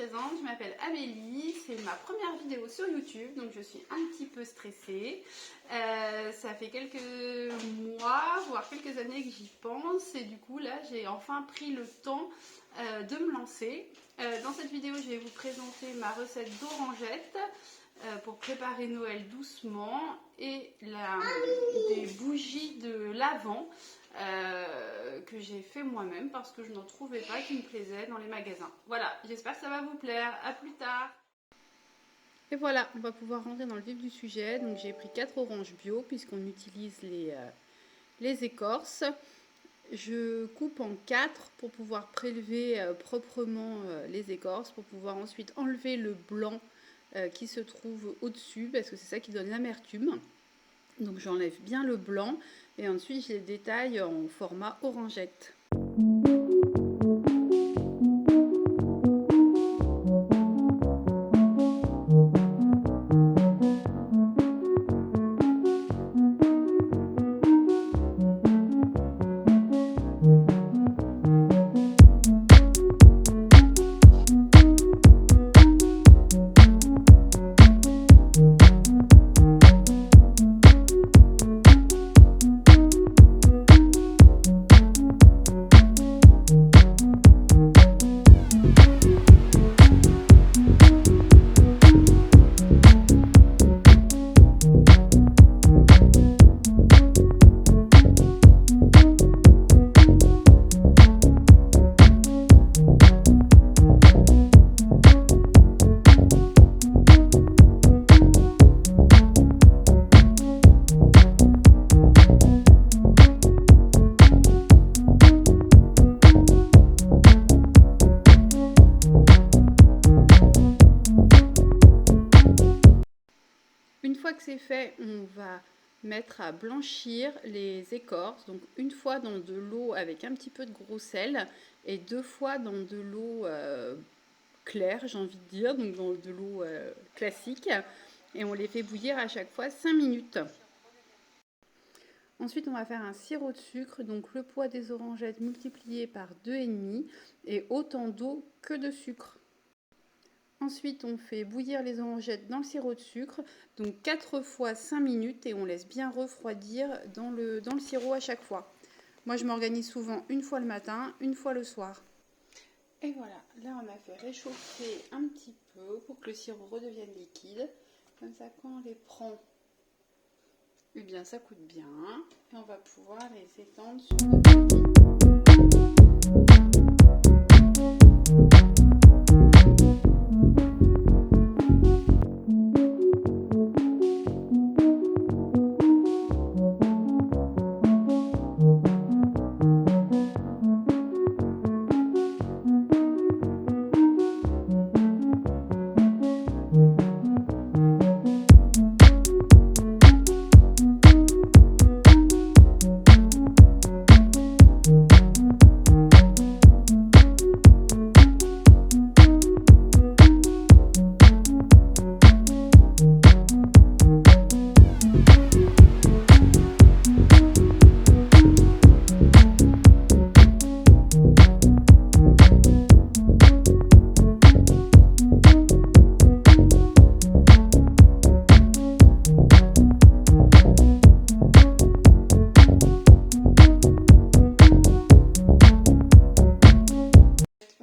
présente, je m'appelle Amélie, c'est ma première vidéo sur YouTube, donc je suis un petit peu stressée. Ça fait quelques mois, voire quelques années que j'y pense, et du coup là j'ai enfin pris le temps de me lancer. Dans cette vidéo, je vais vous présenter ma recette d'orangette pour préparer Noël doucement et des bougies de l'Avent que j'ai fait moi-même parce que je n'en trouvais pas qui me plaisaient dans les magasins. Voilà, j'espère que ça va vous plaire. À plus tard. Et voilà, on va pouvoir rentrer dans le vif du sujet. Donc j'ai pris 4 oranges bio puisqu'on utilise les écorces. Je coupe en 4 pour pouvoir prélever proprement les écorces, pour pouvoir ensuite enlever le blanc qui se trouve au-dessus parce que c'est ça qui donne l'amertume. Donc j'enlève bien le blanc et ensuite je les détaille en format orangette. Une fois que c'est fait, on va mettre à blanchir les écorces, donc une fois dans de l'eau avec un petit peu de gros sel et 2 fois dans de l'eau claire, j'ai envie de dire, donc dans de l'eau classique, et on les fait bouillir à chaque fois 5 minutes. Ensuite, on va faire un sirop de sucre, donc le poids des orangettes multiplié par 2,5 et autant d'eau que de sucre. Ensuite, on fait bouillir les orangettes dans le sirop de sucre, donc 4 fois 5 minutes et on laisse bien refroidir dans le sirop à chaque fois. Moi, je m'organise souvent une fois le matin, une fois le soir. Et voilà, là on a fait réchauffer un petit peu pour que le sirop redevienne liquide. Comme ça, quand on les prend, eh bien ça coûte bien et on va pouvoir les étendre sur le tapis.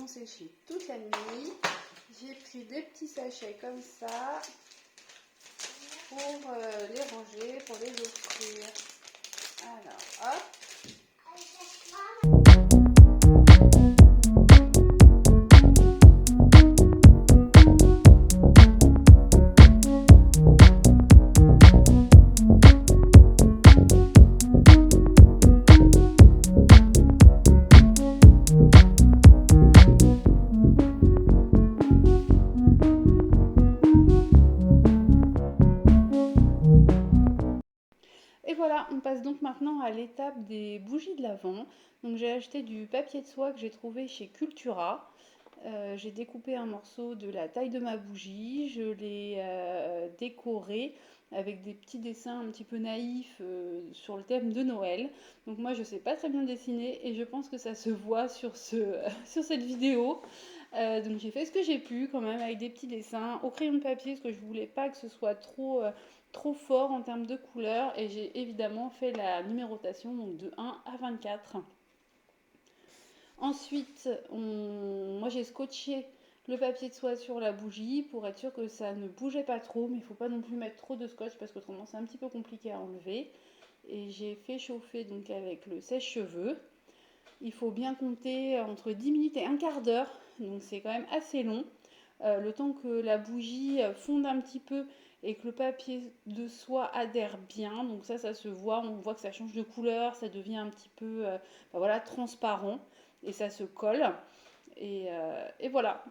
Sécher toute la nuit. J'ai pris des petits sachets comme ça pour les ranger, pour les offrir. Alors, hop. Et voilà, on passe donc maintenant à l'étape des bougies de l'Avent. Donc j'ai acheté du papier de soie que j'ai trouvé chez Cultura. J'ai découpé un morceau de la taille de ma bougie, je l'ai décoré avec des petits dessins un petit peu naïfs sur le thème de Noël. Donc moi je sais pas très bien dessiner et je pense que ça se voit sur cette vidéo. Donc j'ai fait ce que j'ai pu quand même avec des petits dessins au crayon de papier parce que je voulais pas que ce soit trop fort en termes de couleurs et j'ai évidemment fait la numérotation donc de 1 à 24. Ensuite, moi j'ai scotché le papier de soie sur la bougie pour être sûr que ça ne bougeait pas trop, mais il ne faut pas non plus mettre trop de scotch parce qu'autrement c'est un petit peu compliqué à enlever. Et j'ai fait chauffer donc avec le sèche-cheveux. Il faut bien compter entre 10 minutes et un quart d'heure, donc c'est quand même assez long. Le temps que la bougie fonde un petit peu et que le papier de soie adhère bien, donc ça se voit, on voit que ça change de couleur, ça devient un petit peu voilà, transparent et ça se colle. Et voilà.